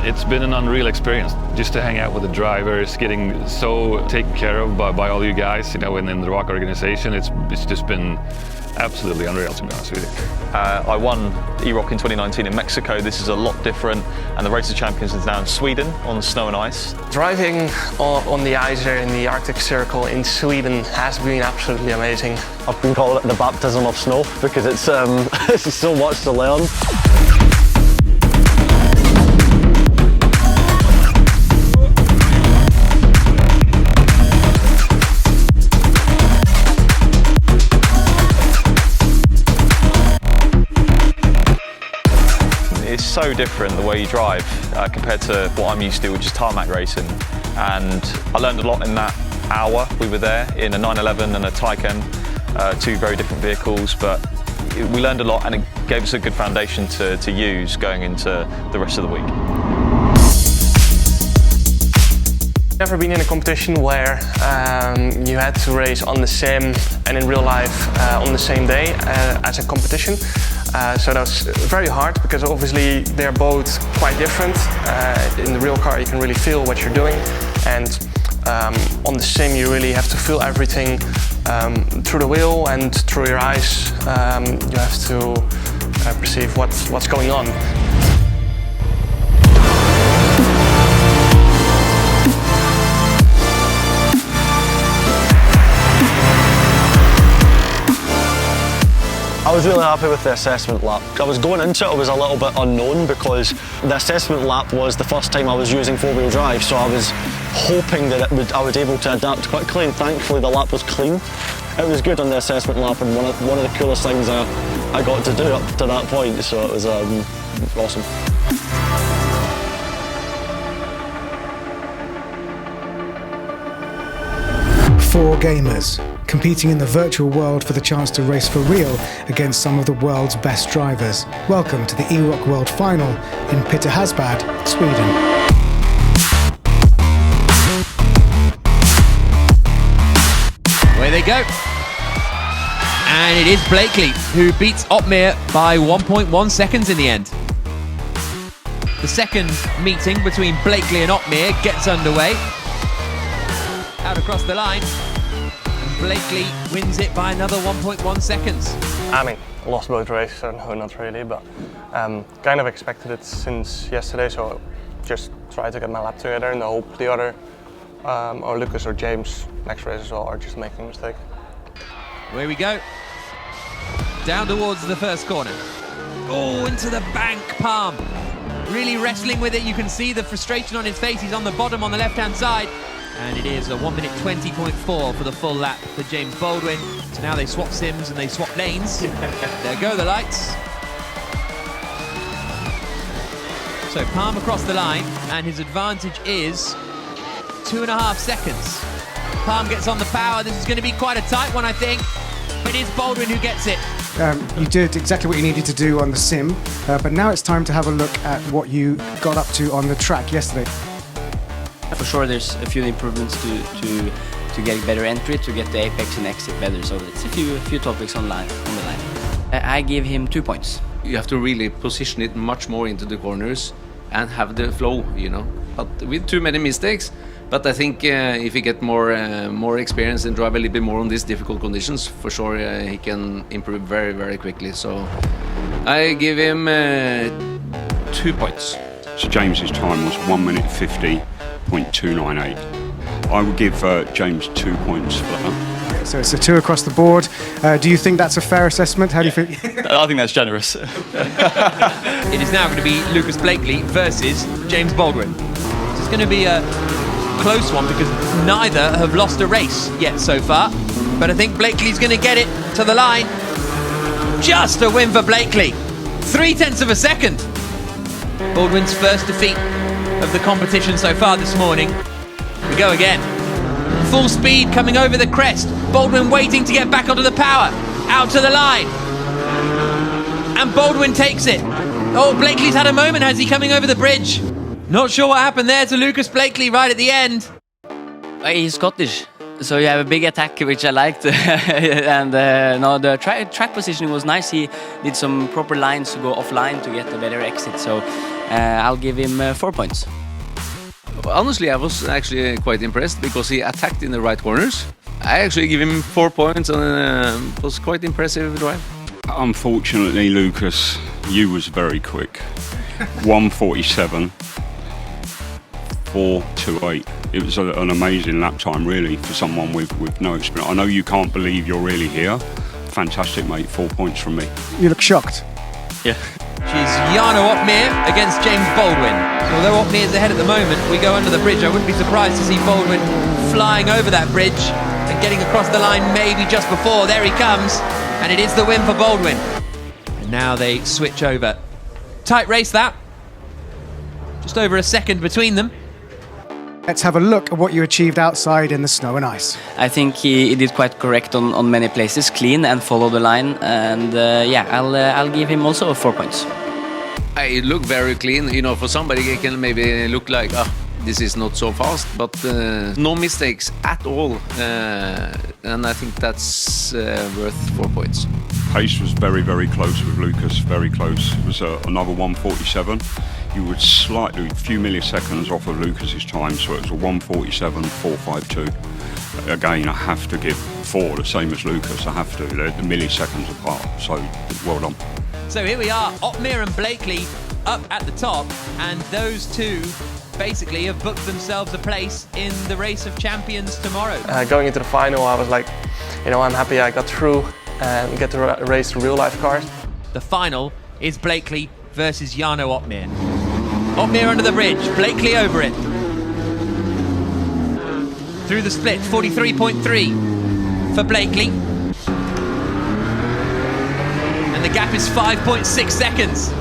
It's been an unreal experience just to hang out with the drivers, getting so taken care of by all you guys, and in the ROC organization. It's just been absolutely unreal, to be honest with you. I won eROC in 2019 in Mexico. This is a lot different, and the Race of Champions is now in Sweden on snow and ice. Driving on the ice there in the Arctic Circle in Sweden has been absolutely amazing. I've been calling it the baptism of snow because it's it's so much to learn. It's so different the way you drive compared to what I'm used to, which is tarmac racing. And I learned a lot in that hour we were there in a 911 and a Taycan, two very different vehicles, but we learned a lot and it gave us a good foundation to use going into the rest of the week. Never been in a competition where you had to race on the sim and in real life on the same day as a competition. So that was very hard because obviously they're both quite different. In the real car you can really feel what you're doing, and on the sim you really have to feel everything through the wheel and through your eyes. You have to perceive what's going on. I was really happy with the assessment lap. I was going into it, I was a little bit unknown because the assessment lap was the first time I was using four-wheel drive, so I was hoping that I was able to adapt quickly, and thankfully the lap was clean. It was good on the assessment lap, and one of the coolest things I got to do up to that point, so it was awesome. Four gamers competing in the virtual world for the chance to race for real against some of the world's best drivers. Welcome to the eROC World Final in Pitehasbad, Sweden. Away they go. And it is Blakeley who beats Opmeer by 1.1 seconds in the end. The second meeting between Blakeley and Opmeer gets underway. Out across the line. Blakeley wins it by another 1.1 seconds. I mean, I lost both races, so no, not really, but kind of expected it since yesterday, so just try to get my lap together and hope the other, or Lucas or James, next race as well, are just making a mistake. Away we go. Down towards the first corner. Oh, into the bank, Palm. Really wrestling with it. You can see the frustration on his face. He's on the bottom on the left-hand side. And it is a 1:20.4 for the full lap for James Baldwin. So now they swap sims and they swap lanes. There go the lights. So Palm across the line, and his advantage is 2.5 seconds. Palm gets on the power. This is going to be quite a tight one, I think. But it's Baldwin who gets it. You did exactly what you needed to do on the sim, but now it's time to have a look at what you got up to on the track yesterday. For sure, there's a few improvements to get better entry, to get the apex and exit better. So it's a few topics on the line. I give him 2 points. You have to really position it much more into the corners and have the flow, But with too many mistakes. But I think if he get more experience and drive a little bit more on these difficult conditions, for sure he can improve very, very quickly. So I give him 2 points. So James's time was 1:50.298. I would give James 2 points for that. So it's a 2 across the board. Do you think that's a fair assessment? How do you feel? I think that's generous. It is now going to be Lucas Blakeley versus James Baldwin. So it's going to be a close one because neither have lost a race yet so far. But I think Blakeley's going to get it to the line. Just a win for Blakeley. 0.3 of a second. Baldwin's first defeat of the competition so far this morning. We go again. Full speed coming over the crest. Baldwin waiting to get back onto the power. Out to the line. And Baldwin takes it. Oh, Blakeley's had a moment, has he, coming over the bridge? Not sure what happened there to Lucas Blakeley right at the end. He's Scottish, So you have a big attack, which I liked, and no, the track positioning was nice. He did some proper lines to go offline to get a better exit. So I'll give him 4 points. Honestly, I was actually quite impressed because he attacked in the right corners. I actually give him 4 points, and it was quite impressive drive. Unfortunately, Lucas, you was very quick. 1:47. 4:28. It was an amazing lap time, really, for someone with no experience. I know you can't believe you're really here. Fantastic, mate. 4 points from me. You look shocked. Yeah. She's Jarno Opmeer against James Baldwin. Although Opmeer's ahead at the moment, we go under the bridge. I wouldn't be surprised to see Baldwin flying over that bridge and getting across the line maybe just before. There he comes, and it is the win for Baldwin. And now they switch over. Tight race that. Just over a second between them. Let's have a look at what you achieved outside in the snow and ice. I think he did quite correct on many places, clean and follow the line, and yeah, I'll give him also 4 points. It looked very clean. You know, for somebody it can maybe look like, this is not so fast, but no mistakes at all, and I think that's worth 4 points. Pace was very, very close with Lucas, very close. It was another 1:47. You were slightly, a few milliseconds off of Lucas's time, so it was a 1:47.452. Again, I have to give 4, the same as Lucas. I have to. They're the milliseconds apart, so well done. So here we are, Opmeer and Blakeley up at the top, and those two basically have booked themselves a place in the Race of Champions tomorrow. Going into the final, I was like, you know, I'm happy I got through and get to race the real-life cars. The final is Blakeley versus Jarno Opmeer. Opmeer under the bridge, Blakeley over it. Through the split, 43.3 for Blakeley. And the gap is 5.6 seconds.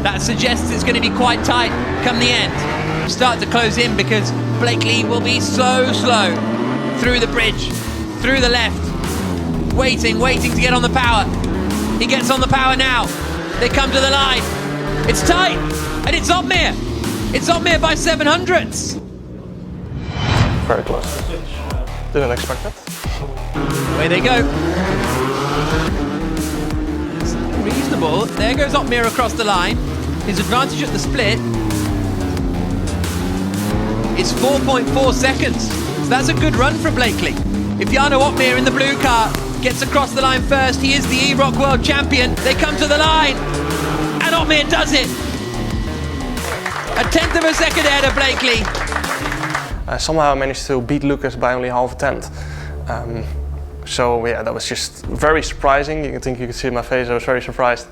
That suggests it's going to be quite tight come the end. Start to close in because Blakeley will be so slow through the bridge, through the left, waiting to get on the power. He gets on the power now. They come to the line. It's tight, and it's Opmeer. It's Opmeer by 700ths. Very close. Didn't expect that. Away they go. It's reasonable. There goes Opmeer across the line. His advantage at the split is 4.4 seconds. So that's a good run for Blakeley. If Jarno Opmeer in the blue car gets across the line first, he is the eROC World Champion. They come to the line, and Opmeer does it. A 1/10 of a second ahead of Blakeley. Somehow I managed to beat Lucas by only half a tenth. So yeah, that was just very surprising. You could see in my face I was very surprised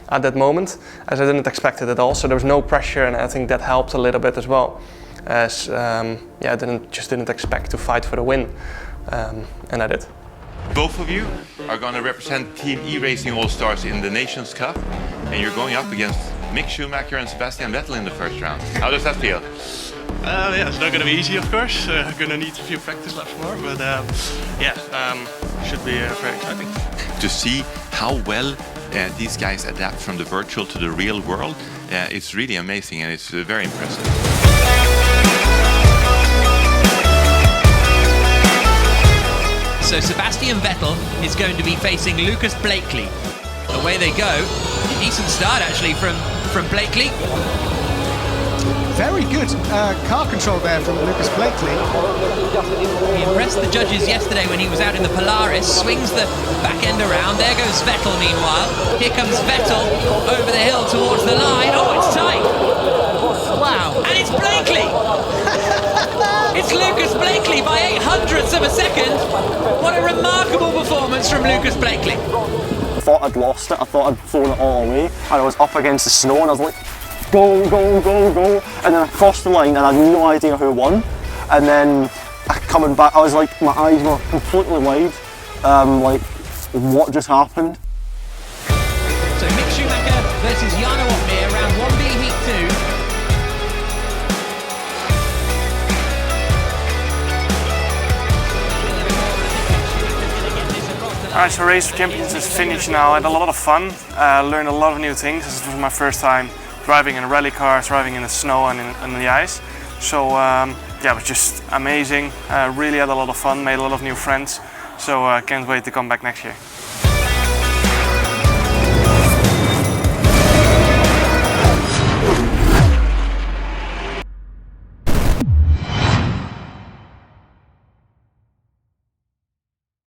at that moment, as I didn't expect it at all. So there was no pressure, and I think that helped a little bit as well. As yeah, I didn't expect to fight for the win, and I did. Both of you are going to represent Team eRacing All-Stars in the Nations Cup, and you're going up against Mick, Schumacher and Sebastian Vettel in the first round. How does that feel? Yeah, it's not going to be easy, of course. Going to need a few practice laps more, but yeah, should be very exciting. To see how well these guys adapt from the virtual to the real world, it's really amazing, and it's very impressive. So Sebastian Vettel is going to be facing Lucas Blakeley. Away they go. Decent start actually from Blakeley. Very good car control there from Lucas Blakeley. He impressed the judges yesterday when he was out in the Polaris, swings the back end around. There goes Vettel meanwhile. Here comes Vettel over the hill towards the line. Oh, it's tight. Wow. And it's Blakeley. It's Lucas Blakeley by 800ths of a second. What a remarkable performance from Lucas Blakeley. I thought I'd lost it. I thought I'd thrown it all away. And I was up against the snow and I was like, go, go, go, go. And then I crossed the line and I had no idea who won. And then coming back, I was like, my eyes were completely wide. Like, what just happened? So Mick Schumacher versus Jarno Opmeer, round 1B Heat 2. Alright, so Race of Champions is finished now. I had a lot of fun, learned a lot of new things. This was my first time driving in a rally car, driving in the snow and in the ice. So yeah, yeah, it was just amazing. Really had a lot of fun, made a lot of new friends. So can't wait to come back next year.